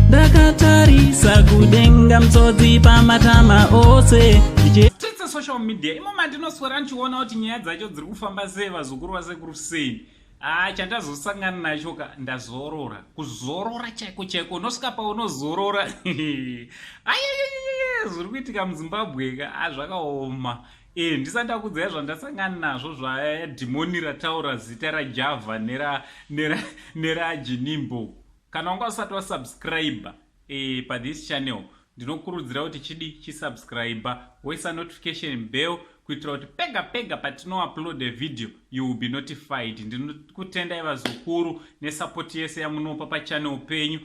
Ndakatarisa kudenga mtsotsi pamatama ose. Titse social media imo mandinoswera ndichiona kuti nyaya dzacho dziri kufamba sei, vazukuru vasekuru sei. Chandazosangana nacho ndazorora. Kuzorora chaiko chaiko, unosvika paunozorora. Zviri kuitika muZimbabwe zvakaoma. Ndisati ndakudzai zvandasangana nazvo zvadhimoni rataura zita raJava neraJinimbo. Kana wanga usati wasubscribe pathis channel, ndinokurudzira kuti chisubscribe, woisa notification bell kuitira kuti pega patinoupload a video you will be notified. Ndinokutendai vazukuru nesupport yese yamunopa pachannel penyu.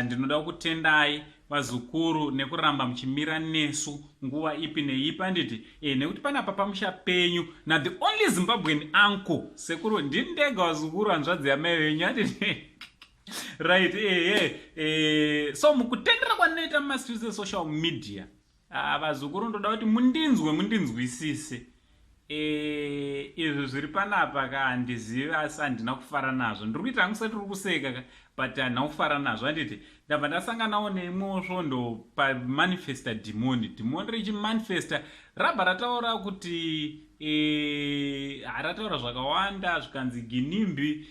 Ndinoda kutendai vazukuru nekuramba muchimira nesu nguva ipi neipi anditi nekuti panapa pamusha penyu na the only Zimbabwean uncle sekuru ndindega vazukuru hanzvadzi yamai venyu anditi right. So mukutendera kwanoita mumastreets social media, vazukuru ndoda kuti mundinzwisise. Izvo zviri panapa kandiziva asi handina kufara nazvo. Ndiri kuita hangu sati uri kuseka but handina kufara nazvo anditi ndabva ndasanganawo neimwewo svondo pamanifesta dhimoni richimanifesta rabva rataura kuti rataura zvakawanda zvikanzi Ginimbi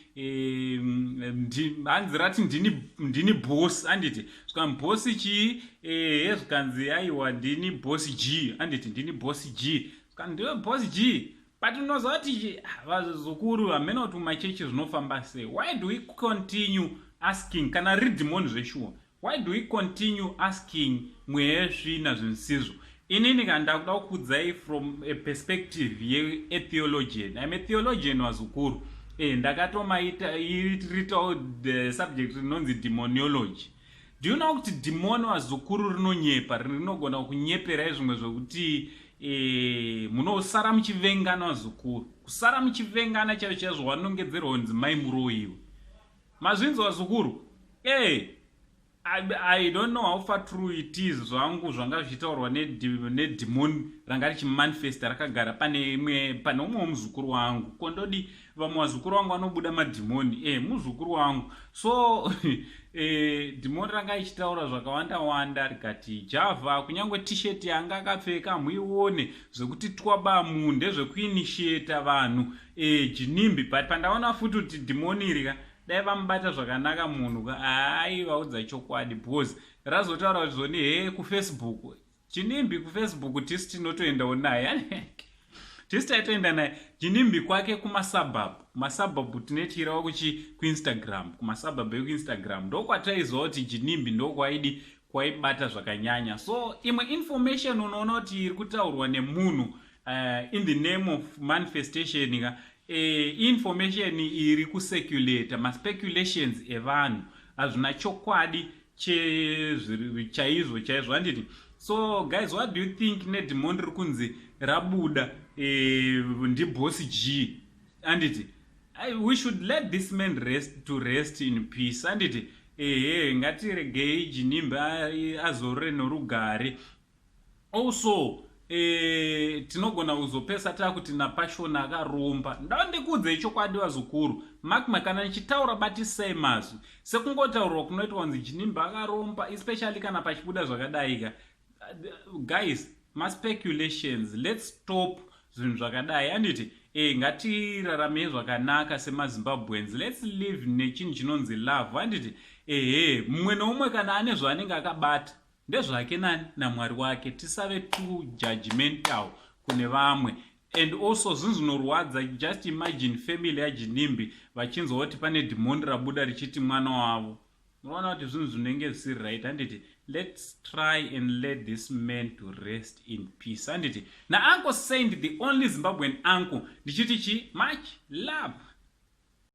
hanzi rati ndini boss anditi zvikanzi boss chii zvikanzi aiwa ndini boss G anditi ndini boss G ndiwe boss G. But unoziva kuti vazukuru hamena kuti mumachechi zvinofamba sei. Why do we continue asking kana riri dhimoni zveshuwa? Why do we continue asking mweya yezvina zvinisizvo? Inini kandakuda kukudzai from a perspective ye-theologian. I'm a theologian vazukuru. Ndakatomaitawo the subject rinonzi demonology. Do you know kuti demoni vazukuru rinonyepa, rinogona kunyeperai zvimwe zvokuti munosara muchivengana vazukuru. Kusara muchivengana chaivo chaizvo wanongedzerwa kunzi mai muroyiwe. Mazvinzi vazukuru? I don't know how far true it is zvangu zvanga zvichitaurwa nedhimoni ranga richimanifesta rakagara pane umwe muzukuru wangu. Kondodi vamwe vazukuru wangu vanobuda madhimoni. Muzukuru wangu. So dhimoni ranga ichitaura zvakawanda rikati Java kunyange t-shirt yanga akapfeka muione zvekuti twabamu ndezvekuinitiata vanhu Ginimbi. But pandaona futi kuti dhimoni iri dai vamubata zvakanaka munhu aivaudza chokwadi because razotaura zvoni kufacebook Ginimbi kufacebook tisi tinotoendawo naye tisi taitoenda naye Ginimbi kwake kumasabhabhu tinetirawo kuinstagram kumasabhabhu ekuinstagram ndokwataiziva kuti Ginimbi ndokwaidi kwaibata zvakanyanya. So imwe information unoona kuti iri kutaurwa nemunhu in the name of manifestation information iri kuseculata maspeculations evanhu hazvina chokwadi chaizvo handiti. So guys, what do you think nedhimoni riri kunzi rabuda ndiboss G handiti? We should let this man rest in peace handiti. Ngatiregei Ginimbi azorore norugare. Also tinogona kuzopesa takuti napashona akaromba. Ndandikudzei chokwadi vazukuru. Kana nichitaura batisai mazwi sekungotaurwa kunoitwa kunzi Ginimbi akaromba, especially kana pachibuda zvakadaika. Guys, speculations, let's stop zvinhu zvakadai handiti. Ngatirarame zvakanaka semaZimbabweans. Let's live nechinhu chinonzi love handiti. Mumwe noumwe kana ane zvaanenge akabata ndezvake naMwari wake, tisave too judgmental kune vamwe. And also zvinhu zvinorwadza, just imagine family yaGinimbi vachinzwa kuti pane dhimoni rabuda richiti mwana wavo. Unoona kuti zvinhu zvinenge zvisiri right handiti. Let's try and let this man to rest in peace handiti. Na Uncle Saint, the only Zimbabwean uncle, ndichiti much love.